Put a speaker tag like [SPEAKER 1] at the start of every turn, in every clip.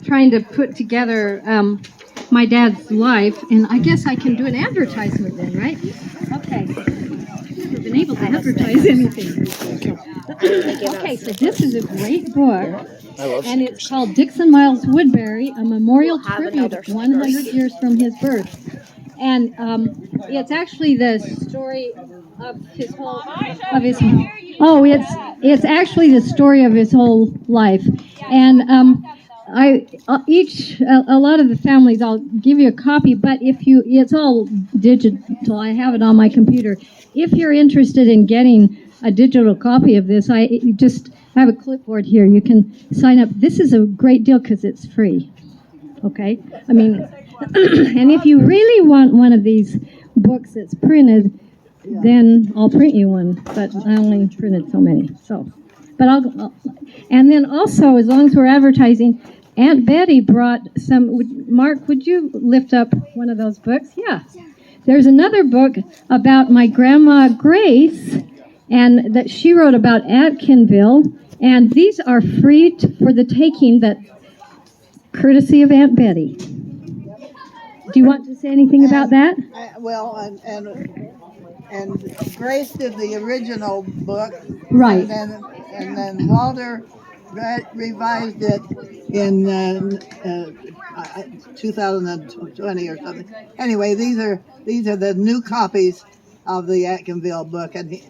[SPEAKER 1] trying to put together my dad's life, and I guess I can do an advertisement then, right? Okay. I've never been able to advertise anything. Okay, so this is a great book, and it's called Dixon Miles Woodbury, a memorial tribute 100 years from his birth. And it's actually the story of his whole it's actually the story of his whole life. And a lot of the families, I'll give you a copy, but it's all digital. I have it on my computer. If you're interested in getting a digital copy of this, I have a clipboard here. You can sign up. This is a great deal because it's free. Okay? I mean, and if you really want one of these books that's printed, then I'll print you one. But I only printed so many. But and then also, as long as we're advertising, Aunt Betty brought some. Mark, would you lift up one of those books? Yeah. There's another book about my grandma Grace, and that she wrote about Atkinville. And these are free for the taking, that courtesy of Aunt Betty. Do you want to say anything about that?
[SPEAKER 2] And Grace did the original book,
[SPEAKER 1] right?
[SPEAKER 2] And then Walter revised it in 2020 or something. Anyway, these are the new copies of the Atkinville book, and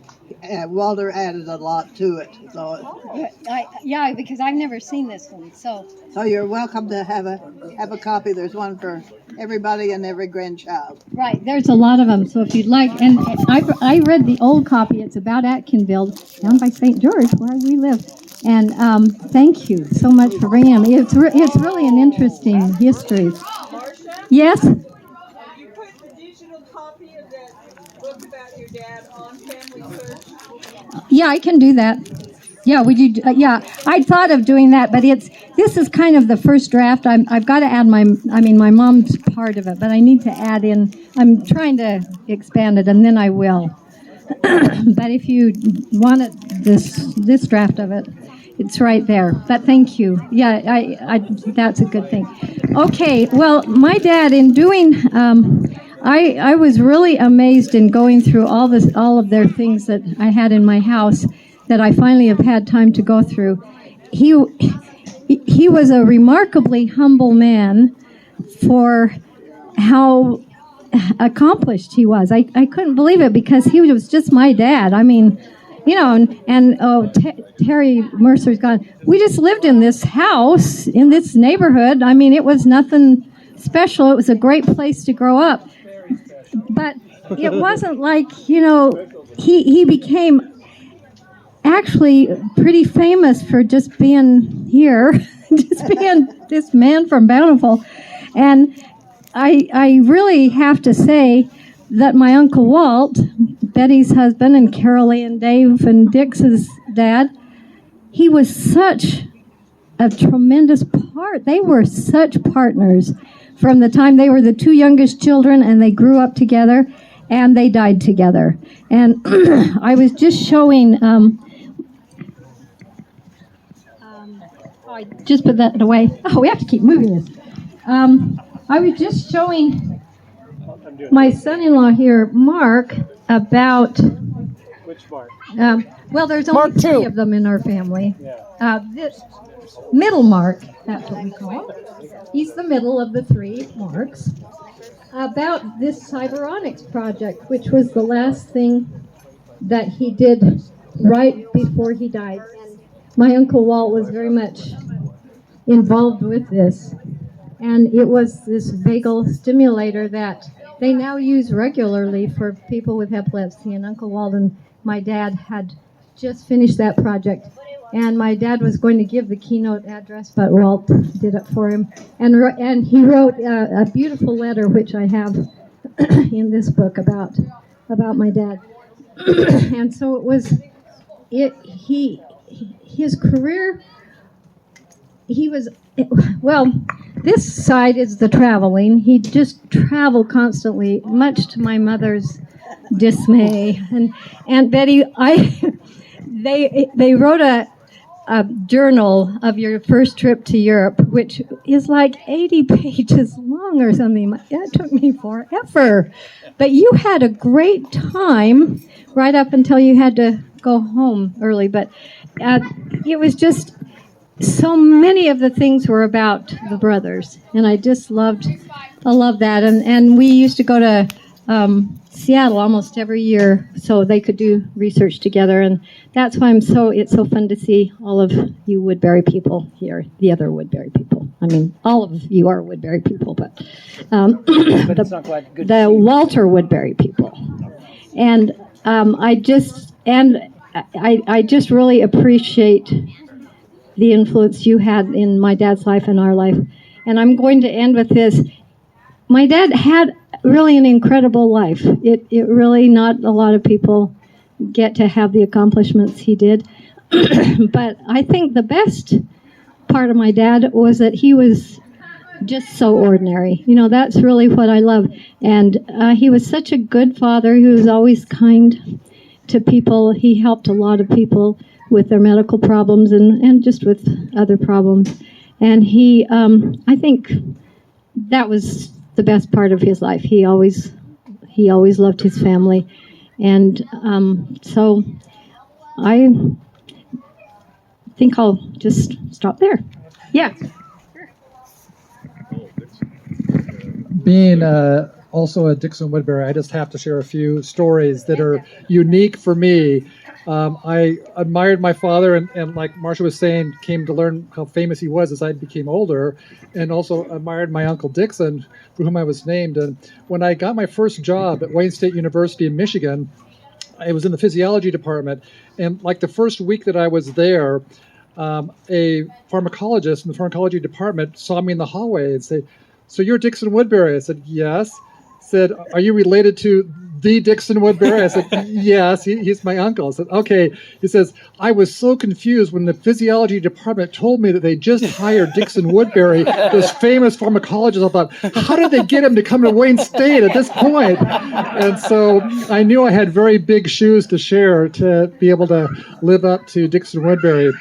[SPEAKER 2] Walter added a lot to it. So
[SPEAKER 1] because I've never seen this one. So
[SPEAKER 2] you're welcome to have a copy. There's one for everybody and every grandchild.
[SPEAKER 1] Right, there's a lot of them. So if you'd like, and I read the old copy. It's about Atkinville, down by St. George, where we live. And thank you so much for bringing them. It's really an interesting history. Yes.
[SPEAKER 3] You put the digital copy of that book about your dad on Family Search?
[SPEAKER 1] Yeah, I can do that. Yeah, would you? Yeah, I thought of doing that, but this is kind of the first draft. I've got to add my mom's part of it, but I need to add in. I'm trying to expand it, and then I will. But if you want it, this draft of it, it's right there. But thank you. Yeah, I that's a good thing. Okay, well, my dad, in doing, I was really amazed in going through all of their things that I had in my house that I finally have had time to go through. He was a remarkably humble man for how accomplished he was. I couldn't believe it because he was just my dad. I mean, Terry Mercer's gone. We just lived in this house, in this neighborhood. I mean, it was nothing special. It was a great place to grow up. But it wasn't like, he became actually pretty famous for just being here, just being this man from Bountiful. And I really have to say that my Uncle Walt, Betty's husband, and Carol Lee and Dave and Dix's dad, he was such a tremendous part. They were such partners from the time they were the two youngest children, and they grew up together, and they died together. And I was just showing... I just put that away. Oh, we have to keep moving this. I was just showing my son-in-law here, Mark, about...
[SPEAKER 4] Which Mark?
[SPEAKER 1] Well, there's only three of them in our family.
[SPEAKER 4] Yeah.
[SPEAKER 1] This middle Mark, that's what we call him. He's the middle of the three Marks. About this cybernetics project, which was the last thing that he did right before he died. And my Uncle Walt was very much involved with this. And it was this vagal stimulator that they now use regularly for people with epilepsy. And Uncle Walt and my dad had just finished that project. And my dad was going to give the keynote address, but Walt did it for him. And he wrote a beautiful letter, which I have in this book about my dad. And so it was, his career, well, this side is the traveling. He just traveled constantly, much to my mother's dismay. And Aunt Betty, they wrote journal of your first trip to Europe, which is like 80 pages long or something. That took me forever. But you had a great time right up until you had to go home early. But it was just so many of the things were about the brothers, and I love that. And we used to go to Seattle almost every year so they could do research together, and that's why it's so fun to see all of you Woodbury people here, the other Woodbury people. I mean, all of you are Woodbury people, but
[SPEAKER 4] But it's not quite good to
[SPEAKER 1] the
[SPEAKER 4] see you.
[SPEAKER 1] Walter Woodbury people. And I just really appreciate the influence you had in my dad's life and our life. And I'm going to end with this. My dad had really an incredible life. It really, not a lot of people get to have the accomplishments he did. But I think the best part of my dad was that he was just so ordinary. That's really what I love. And he was such a good father. He was always kind to people. He helped a lot of people with their medical problems and just with other problems. And he, I think that was the best part of his life. He always loved his family. And so I think I'll just stop there. Yeah.
[SPEAKER 5] Being also a Dixon Woodbury, I just have to share a few stories that are unique for me. I admired my father, and like Marcia was saying, came to learn how famous he was as I became older, and also admired my uncle Dixon, for whom I was named. And when I got my first job at Wayne State University in Michigan, I was in the physiology department, and like the first week that I was there, a pharmacologist in the pharmacology department saw me in the hallway and said, "So you're Dixon Woodbury?" I said, "Yes." Said, "Are you related to the Dixon Woodbury?" I said, "Yes, he's my uncle." I said, "Okay." He says, "I was so confused when the physiology department told me that they just hired Dixon Woodbury, this famous pharmacologist. I thought, how did they get him to come to Wayne State at this point?" And so I knew I had very big shoes to share to be able to live up to Dixon Woodbury.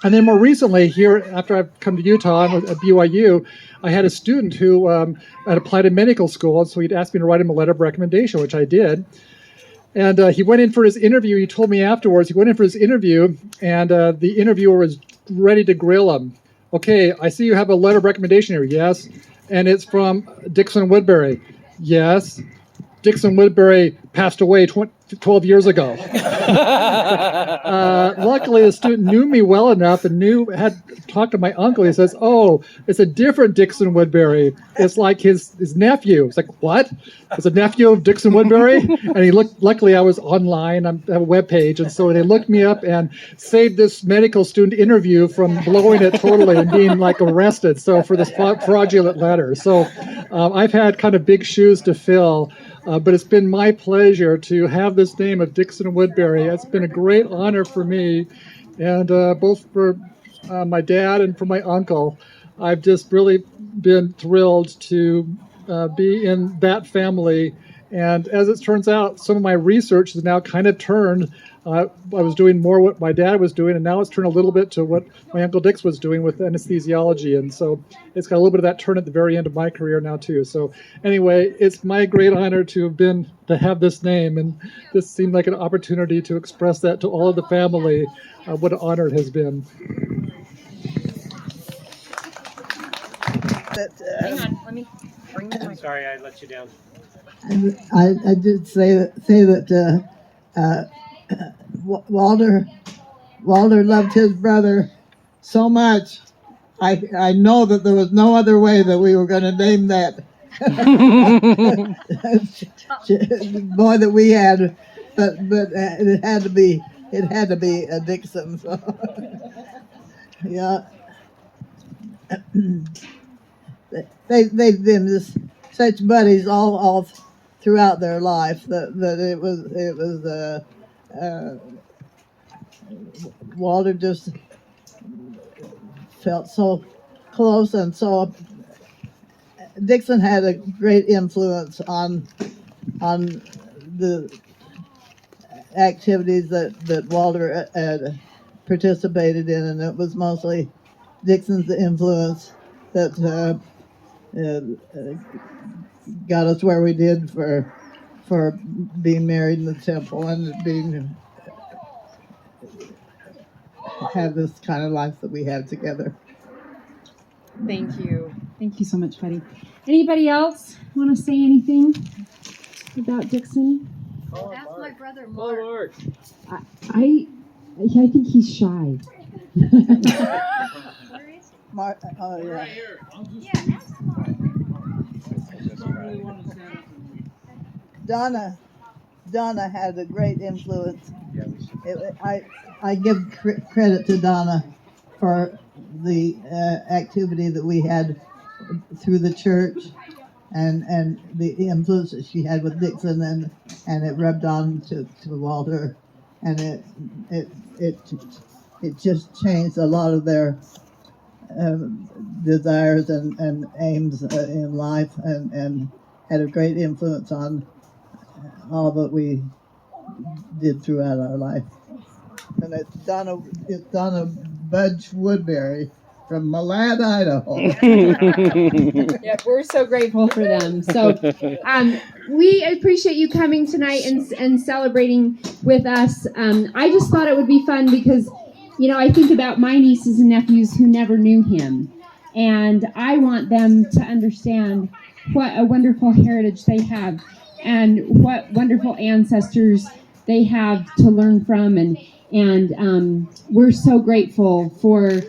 [SPEAKER 5] And then more recently, here, after I've come to Utah at BYU, I had a student who had applied to medical school, and so he'd asked me to write him a letter of recommendation, which I did. And he went in for his interview. He told me afterwards, he went in for his interview, and the interviewer was ready to grill him. "Okay, I see you have a letter of recommendation here." "Yes." "And it's from Dixon Woodbury." "Yes." "Dixon Woodbury passed away 12 years ago." Luckily, the student knew me well enough and had talked to my uncle. He says, "Oh, it's a different Dixon Woodbury. It's like his nephew." It's like, "What? It's a nephew of Dixon Woodbury?" And he looked. Luckily, I was online. I have a webpage, and so they looked me up and saved this medical student interview from blowing it totally and being like arrested. So for this fraudulent letter. So I've had kind of big shoes to fill. But it's been my pleasure to have this name of Dixon Woodbury. It's been a great honor for me, and both for my dad and for my uncle. I've just really been thrilled to be in that family. And as it turns out, some of my research has now kind of turned. I was doing more what my dad was doing, and now it's turned a little bit to what my Uncle Dix was doing with anesthesiology. And so it's got a little bit of that turn at the very end of my career now, too. So anyway, it's my great honor to have this name, and this seemed like an opportunity to express that to all of the family, what an honor it has been.
[SPEAKER 4] Hang on, let me bring the mic. Sorry, I let you down.
[SPEAKER 2] I did say that Walter loved his brother so much. I know that there was no other way that we were going to name that boy that we had, but it had to be a Dixon. So yeah, they've been just such buddies all throughout their life that it was Walter just felt so close, and so Dixon had a great influence on the activities that Walter participated in, and it was mostly Dixon's influence that got us where we did for being married in the temple and being have this kind of life that we have together.
[SPEAKER 6] Thank you. Thank you so much, Betty. Anybody else want to say anything about Dixon?
[SPEAKER 1] That's my brother Mark.
[SPEAKER 6] I think he's shy.
[SPEAKER 2] Mark, oh yeah. Donna had a great influence. I give credit to Donna for the activity that we had through the church and the influence that she had with Dixon, and it rubbed on to Walter, and it just changed a lot of their desires and aims in life, and had a great influence on all that we did throughout our life. And it's Donna Budge Woodbury from Malad, Idaho.
[SPEAKER 6] Yeah, we're so grateful for them. So we appreciate you coming tonight and celebrating with us. I just thought it would be fun because, you know, I think about my nieces and nephews who never knew him. And I want them to understand what a wonderful heritage they have and what wonderful ancestors they have to learn from. And we're so grateful for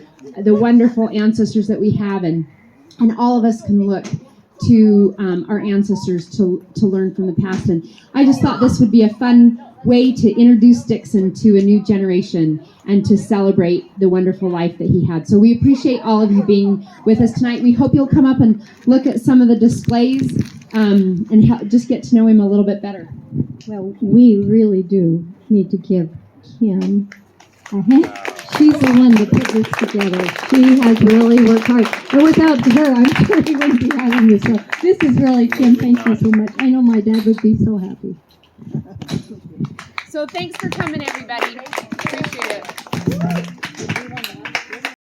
[SPEAKER 6] the wonderful ancestors that we have, and all of us can look to our ancestors to learn from the past. And I just thought this would be a fun way to introduce Dixon to a new generation and to celebrate the wonderful life that he had. So we appreciate all of you being with us tonight. We hope you'll come up and look at some of the displays and just get to know him a little bit better.
[SPEAKER 1] Well, we really do need to give Kim a hand. She's the one that put this together. She has really worked hard. And without her, I'm sure we wouldn't be having this. So this is really, Kim, thank you so much. I know my dad would be so happy.
[SPEAKER 6] So thanks for coming, everybody. Appreciate it.